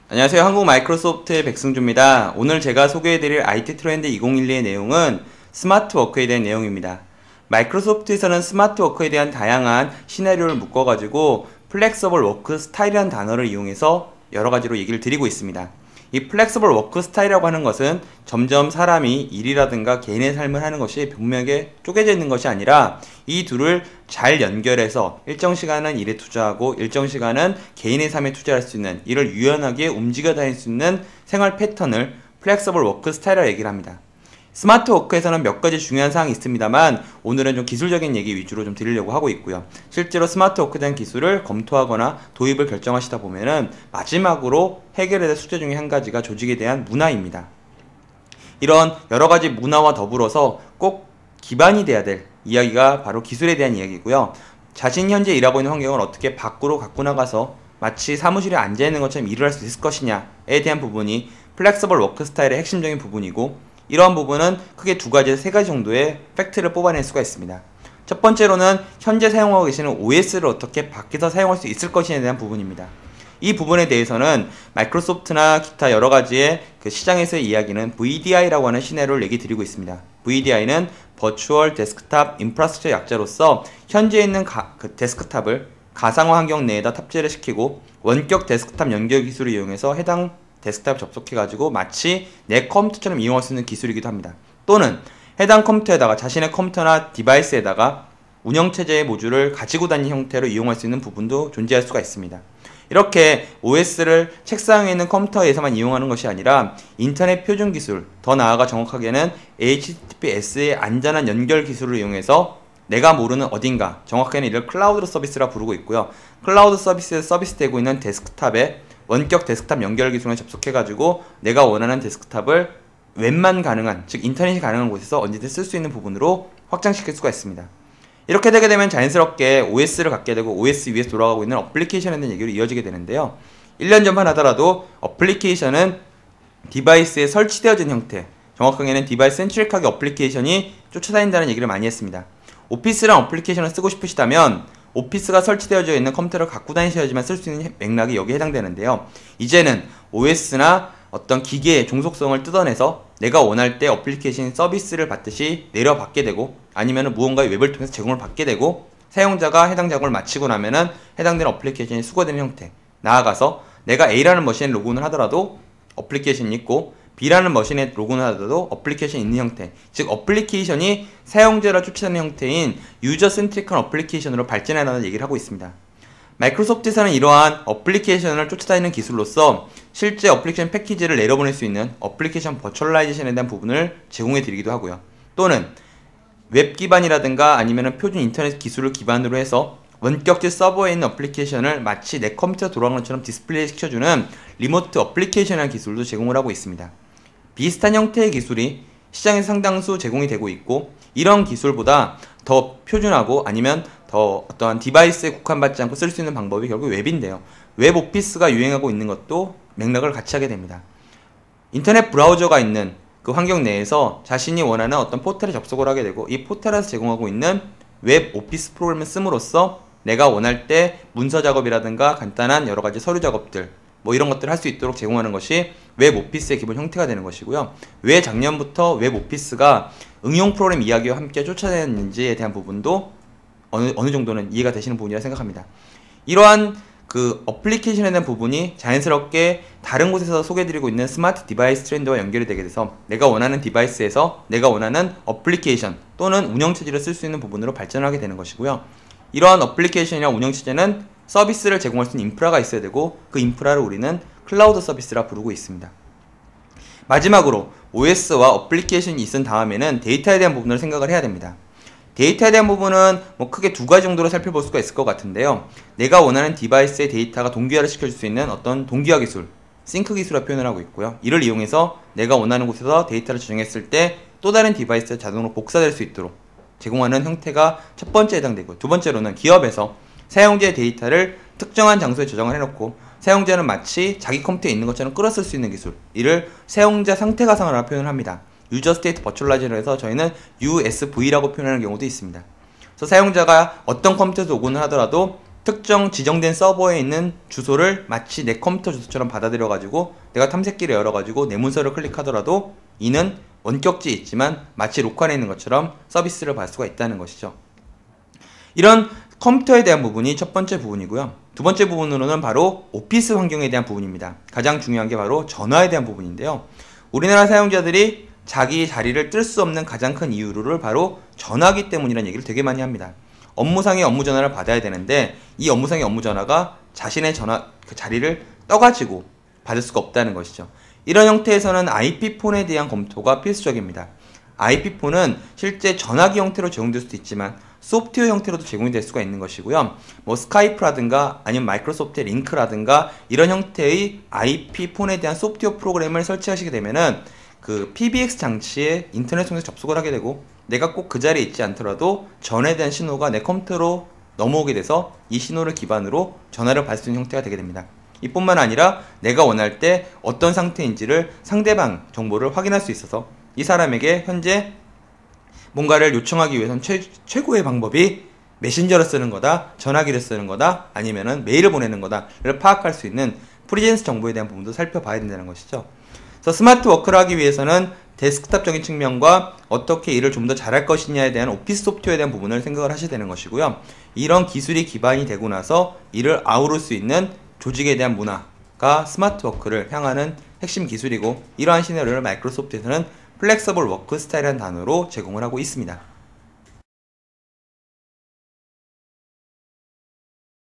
안녕하세요. 한국 마이크로소프트의 백승주입니다. 오늘 제가 소개해드릴 IT 트렌드 2012의 내용은 스마트 워크에 대한 내용입니다. 마이크로소프트에서는 스마트 워크에 대한 다양한 시나리오를 묶어가지고 플렉서블 워크 스타일이라는 단어를 이용해서 여러가지로 얘기를 드리고 있습니다. 이 플렉서블 워크 스타일이라고 하는 것은 점점 사람이 일이라든가 개인의 삶을 하는 것이 분명하게 쪼개져 있는 것이 아니라 이 둘을 잘 연결해서 일정 시간은 일에 투자하고 일정 시간은 개인의 삶에 투자할 수 있는, 이를 유연하게 움직여 다닐 수 있는 생활 패턴을 플렉서블 워크 스타일이라고 얘기를 합니다. 스마트 워크에서는 몇 가지 중요한 사항이 있습니다만 오늘은 좀 기술적인 얘기 위주로 좀 드리려고 하고 있고요. 실제로 스마트 워크에 대한 기술을 검토하거나 도입을 결정하시다 보면은 마지막으로 해결해야 될 숙제 중에 한 가지가 조직에 대한 문화입니다. 이런 여러 가지 문화와 더불어서 꼭 기반이 돼야 될 이야기가 바로 기술에 대한 이야기고요. 자신이 현재 일하고 있는 환경을 어떻게 밖으로 갖고 나가서 마치 사무실에 앉아있는 것처럼 일을 할 수 있을 것이냐에 대한 부분이 플렉서블 워크 스타일의 핵심적인 부분이고, 이러한 부분은 크게 두 가지에서 세 가지 정도의 팩트를 뽑아낼 수가 있습니다. 첫 번째로는 현재 사용하고 계시는 OS를 어떻게 밖에서 사용할 수 있을 것이냐에 대한 부분입니다. 이 부분에 대해서는 마이크로소프트나 기타 여러 가지의 그 시장에서의 이야기는 VDI라고 하는 시나리오를 얘기 드리고 있습니다. VDI는 Virtual Desktop Infrastructure 약자로서 현재 있는 그 데스크탑을 가상화 환경 내에다 탑재를 시키고 원격 데스크탑 연결 기술을 이용해서 해당 데스크탑 접속해가지고 마치 내 컴퓨터처럼 이용할 수 있는 기술이기도 합니다. 또는 해당 컴퓨터에다가 자신의 컴퓨터나 디바이스에다가 운영체제의 모듈을 가지고 다니는 형태로 이용할 수 있는 부분도 존재할 수가 있습니다. 이렇게 OS를 책상에 있는 컴퓨터에서만 이용하는 것이 아니라 인터넷 표준 기술, 더 나아가 정확하게는 HTTPS의 안전한 연결 기술을 이용해서 내가 모르는 어딘가, 정확하게는 이를 클라우드 서비스라 부르고 있고요. 클라우드 서비스에 서비스되고 있는 데스크탑에 원격 데스크탑 연결 기술에 접속해가지고 내가 원하는 데스크탑을 웹만 가능한, 즉 인터넷이 가능한 곳에서 언제든 쓸 수 있는 부분으로 확장시킬 수가 있습니다. 이렇게 되게 되면 자연스럽게 OS를 갖게 되고 OS 위에서 돌아가고 있는 어플리케이션에 대한 얘기로 이어지게 되는데요. 1년 전만 하더라도 어플리케이션은 디바이스에 설치되어진 형태, 정확하게는 디바이스 센트릭하게 어플리케이션이 쫓아다닌다는 얘기를 많이 했습니다. 오피스랑 어플리케이션을 쓰고 싶으시다면 오피스가 설치되어져 있는 컴퓨터를 갖고 다니셔야지만 쓸 수 있는 맥락이 여기에 해당되는데요. 이제는 OS나 어떤 기계의 종속성을 뜯어내서 내가 원할 때 어플리케이션 서비스를 받듯이 내려받게 되고, 아니면 무언가의 웹을 통해서 제공을 받게 되고, 사용자가 해당 작업을 마치고 나면은 해당되는 어플리케이션이 수거되는 형태, 나아가서 내가 A라는 머신에 로그인을 하더라도 어플리케이션이 있고 B라는 머신에 로그인을 하더라도 어플리케이션이 있는 형태, 즉 어플리케이션이 사용자를 쫓아내는 형태인 유저 센트릭한 어플리케이션으로 발전해라는 얘기를 하고 있습니다. 마이크로소프트에서는 이러한 어플리케이션을 쫓아다니는 기술로서 실제 어플리케이션 패키지를 내려보낼 수 있는 어플리케이션 버추얼라이제이션에 대한 부분을 제공해 드리기도 하고요. 또는 웹 기반이라든가 아니면 표준 인터넷 기술을 기반으로 해서 원격질 서버에 있는 어플리케이션을 마치 내 컴퓨터 돌아가는 것처럼 디스플레이 시켜주는 리모트 어플리케이션이라는 기술도 제공을 하고 있습니다. 비슷한 형태의 기술이 시장에서 상당수 제공이 되고 있고, 이런 기술보다 더 표준하고 아니면 더 어떠한 디바이스에 국한받지 않고 쓸 수 있는 방법이 결국 웹인데요. 웹 오피스가 유행하고 있는 것도 맥락을 같이 하게 됩니다. 인터넷 브라우저가 있는 그 환경 내에서 자신이 원하는 어떤 포털에 접속을 하게 되고, 이 포털에서 제공하고 있는 웹 오피스 프로그램을 씀으로써 내가 원할 때 문서 작업이라든가 간단한 여러 가지 서류 작업들, 뭐 이런 것들을 할 수 있도록 제공하는 것이 웹 오피스의 기본 형태가 되는 것이고요. 왜 작년부터 웹 오피스가 응용 프로그램 이야기와 함께 쫓아내는지에 대한 부분도 어느 정도는 이해가 되시는 부분이라 생각합니다. 이러한 그 어플리케이션에 대한 부분이 자연스럽게 다른 곳에서 소개해드리고 있는 스마트 디바이스 트렌드와 연결이 되게 돼서 내가 원하는 디바이스에서 내가 원하는 어플리케이션 또는 운영체제를 쓸 수 있는 부분으로 발전하게 되는 것이고요. 이러한 어플리케이션이나 운영체제는 서비스를 제공할 수 있는 인프라가 있어야 되고, 그 인프라를 우리는 클라우드 서비스라 부르고 있습니다. 마지막으로 OS와 어플리케이션이 있은 다음에는 데이터에 대한 부분을 생각을 해야 됩니다. 데이터에 대한 부분은 뭐 크게 두 가지 정도로 살펴볼 수가 있을 것 같은데요. 내가 원하는 디바이스의 데이터가 동기화를 시켜줄 수 있는 어떤 동기화 기술, 싱크 기술이라 표현을 하고 있고요. 이를 이용해서 내가 원하는 곳에서 데이터를 저장했을 때 또 다른 디바이스에 자동으로 복사될 수 있도록 제공하는 형태가 첫 번째에 해당되고, 두 번째로는 기업에서 사용자의 데이터를 특정한 장소에 저장을 해놓고 사용자는 마치 자기 컴퓨터에 있는 것처럼 끌어쓸 수 있는 기술, 이를 사용자 상태 가상화라고 표현을 합니다. 유저 스테이트 버추얼라이저를 해서 저희는 USV라고 표현하는 경우도 있습니다. 그래서 사용자가 어떤 컴퓨터에서 로그인을 하더라도 특정 지정된 서버에 있는 주소를 마치 내 컴퓨터 주소처럼 받아들여가지고 내가 탐색기를 열어가지고 내 문서를 클릭하더라도 이는 원격지에 있지만 마치 로컬에 있는 것처럼 서비스를 받을 수가 있다는 것이죠. 이런 컴퓨터에 대한 부분이 첫 번째 부분이고요. 두 번째 부분으로는 바로 오피스 환경에 대한 부분입니다. 가장 중요한 게 바로 전화에 대한 부분인데요. 우리나라 사용자들이 자기 자리를 뜰 수 없는 가장 큰 이유를 바로 전화기 때문이라는 얘기를 되게 많이 합니다. 업무상의 업무 전화를 받아야 되는데 이 업무상의 업무 전화가 자신의 전화 그 자리를 떠가지고 받을 수가 없다는 것이죠. 이런 형태에서는 IP폰에 대한 검토가 필수적입니다. IP폰은 실제 전화기 형태로 제공될 수도 있지만 소프트웨어 형태로도 제공이 될 수가 있는 것이고요. 뭐 스카이프라든가 아니면 마이크로소프트의 링크라든가 이런 형태의 IP폰에 대한 소프트웨어 프로그램을 설치하시게 되면은 그 PBX 장치에 인터넷 통해서 접속을 하게 되고 내가 꼭 그 자리에 있지 않더라도 전에 대한 신호가 내 컴퓨터로 넘어오게 돼서 이 신호를 기반으로 전화를 받을 수 있는 형태가 되게 됩니다. 이뿐만 아니라 내가 원할 때 어떤 상태인지를 상대방 정보를 확인할 수 있어서 이 사람에게 현재 뭔가를 요청하기 위해서는 최고의 방법이 메신저를 쓰는 거다, 전화기를 쓰는 거다, 아니면은 메일을 보내는 거다를 파악할 수 있는 프리젠스 정보에 대한 부분도 살펴봐야 된다는 것이죠. 그래서 스마트 워크를 하기 위해서는 데스크탑적인 측면과 어떻게 일을 좀 더 잘할 것이냐에 대한 오피스 소프트웨어에 대한 부분을 생각을 하셔야 되는 것이고요. 이런 기술이 기반이 되고 나서 이를 아우를 수 있는 조직에 대한 문화가 스마트 워크를 향하는 핵심 기술이고 이러한 시나리오를 마이크로소프트에서는 플렉서블 워크 스타일이라는 단어로 제공을 하고 있습니다.